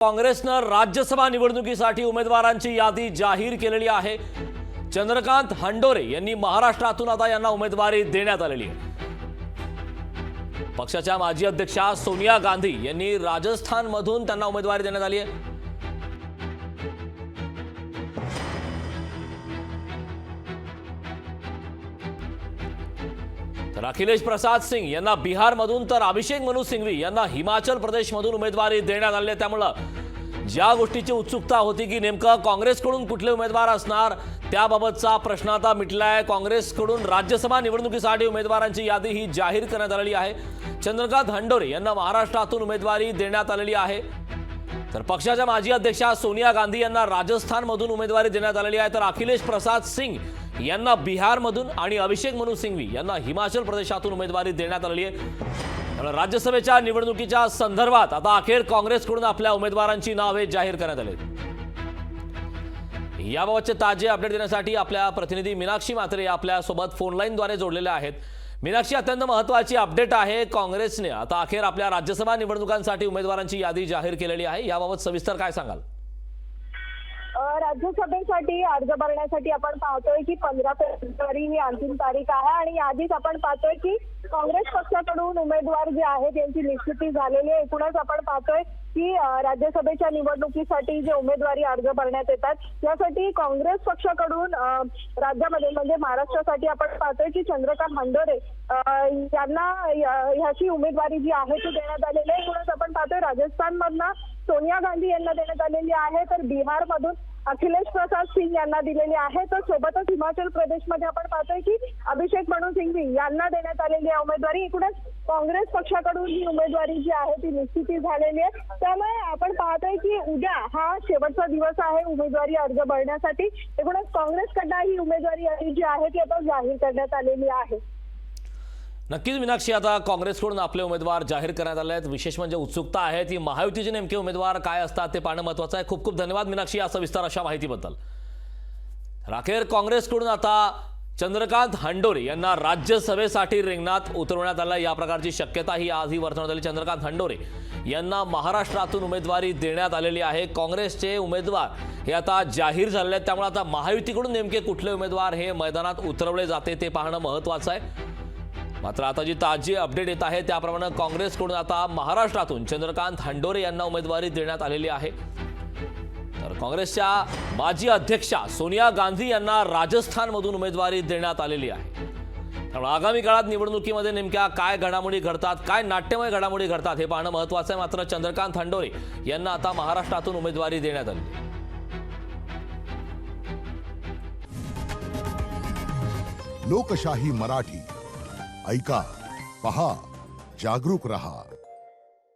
काँग्रेसनं राज्यसभा निवडणुकीसाठी उमेदवारांची यादी जाहीर केलेली आहे। चंद्रकांत हंडोरे यांनी महाराष्ट्रातून आता यांना उमेदवारी देण्यात आलेली आहे। पक्षाच्या माजी अध्यक्षा सोनिया गांधी यांनी राजस्थानमधून त्यांना उमेदवारी देण्यात आली आहे। तर अखिलेश प्रसाद सिंग यांना बिहारमधून तर अभिषेक मनु सिंघवी यांना हिमाचल प्रदेशमधून उमेदवारी देण्यात आली आहे। त्यामुळे ज्या गोष्टीची उत्सुकता होती की नेमकं काँग्रेसकडून कुठले उमेदवार असणार त्याबाबतचा प्रश्न आता मिटलाय। काँग्रेसकडून राज्यसभा निवडणुकीसाठी उमेदवारांची यादी ही जाहीर करण्यात आलेली आहे। चंद्रकांत हंडोरे यांना महाराष्ट्रातून उमेदवारी देण्यात आलेली आहे। तर पक्षाच्या माजी अध्यक्षा सोनिया गांधी यांना राजस्थानमधून उमेदवारी देण्यात आलेली आहे। तर अखिलेश प्रसाद सिंग यांना बिहारमधून आणि अभिषेक मनु सिंघवी यांना हिमाचल प्रदेशातून उमेदवारी देण्यात आलेली आहे। राज्यसभेच्या निवडणुकीच्या संदर्भात आता अखेर काँग्रेसकडून आपल्या उमेदवारांची नावे जाहीर करण्यात आली। याबाबतचे ताजे अपडेट देण्यासाठी आपल्या प्रतिनिधी मीनाक्षी म्हात्रे आपल्या सोबत फोन लाईनद्वारे जोडलेले आहेत। मीनाक्षी, अत्यंत महत्त्वाची अपडेट आहे। काँग्रेसने आता अखेर आपल्या राज्यसभा निवडणुकांसाठी उमेदवारांची यादी जाहीर केलेली आहे। याबाबत सविस्तर काय सांगाल? राज्यसभेसाठी अर्ज भरण्यासाठी आपण पाहतोय की 15 फेब्रुवारी ही अंतिम तारीख आहे आणि यादीत आपण पाहतोय की काँग्रेस पक्षाकडून उमेदवार जे आहेत त्यांची निश्चिती झालेली आहे। एकूणच आपण पाहतोय की राज्यसभेच्या निवडणुकीसाठी जे उमेदवारी अर्ज भरण्यात येतात यासाठी काँग्रेस पक्षाकडून राज्यामध्ये म्हणजे महाराष्ट्रासाठी आपण पाहतोय की चंद्रकांत हंडोरे यांना ह्याची उमेदवारी जी आहे ती देण्यात आलेली आहे। एकूणच आपण पाहतोय राजस्थानमधनं सोनिया गांधी यांना देण्यात आलेली आहे, तर बिहारमधून अखिलेश प्रसाद सिंग यांना दिलेली आहे। तर सोबतच हिमाचल प्रदेशमध्ये आपण पाहतोय की अभिषेक मनु सिंघवी यांना देण्यात आलेली आहे उमेदवारी। एकूणच काँग्रेस पक्षाकडून ही उमेदवारी जी आहे ती निश्चिती झालेली आहे। त्यामुळे आपण पाहतोय की उद्या हा शेवटचा दिवस आहे उमेदवारी अर्ज भरण्यासाठी। एकूणच काँग्रेसकडनं ही उमेदवारी यादी जी आहे ती आता जाहीर करण्यात आलेली आहे। नक्कीच मीनाक्षी, आता काँग्रेसकडून आपले उमेदवार जाहीर करण्यात आले आहेत। विशेष म्हणजे उत्सुकता आहे ती महायुतीचे नेमके उमेदवार काय असतात ते पाहणं महत्त्वाचं आहे। खूप खूप धन्यवाद मीनाक्षी या सविस्तर अशा माहितीबद्दल। अखेर काँग्रेसकडून आता चंद्रकांत हंडोरे यांना राज्यसभेसाठी रिंगणात उतरवण्यात आलं। या प्रकारची शक्यता ही आजही वर्तवण्यात आली। चंद्रकांत हंडोरे यांना महाराष्ट्रातून उमेदवारी देण्यात आलेली आहे। काँग्रेसचे उमेदवार हे आता जाहीर झालेले आहेत, त्यामुळे आता महायुतीकडून नेमके कुठले उमेदवार हे मैदानात उतरवले जाते ते पाहणं महत्त्वाचं आहे। मात्र आता जी ताजी अपडेट येत आहे त्याप्रमाणे काँग्रेसकडून आता महाराष्ट्रातून चंद्रकांत हंडोरे यांना उमेदवारी देण्यात आलेली आहे। तर काँग्रेसच्या माजी अध्यक्षा सोनिया गांधी यांना राजस्थानमधून उमेदवारी देण्यात आलेली आहे। त्यामुळे आगामी काळात निवडणुकीमध्ये नेमक्या काय घडामोडी घडतात, काय नाट्यमय घडामोडी घडतात हे पाहणं महत्त्वाचं आहे। मात्र चंद्रकांत हंडोरे यांना आता महाराष्ट्रातून उमेदवारी देण्यात आली। लोकशाही मराठी ऐका, पहा, जागरूक रहा।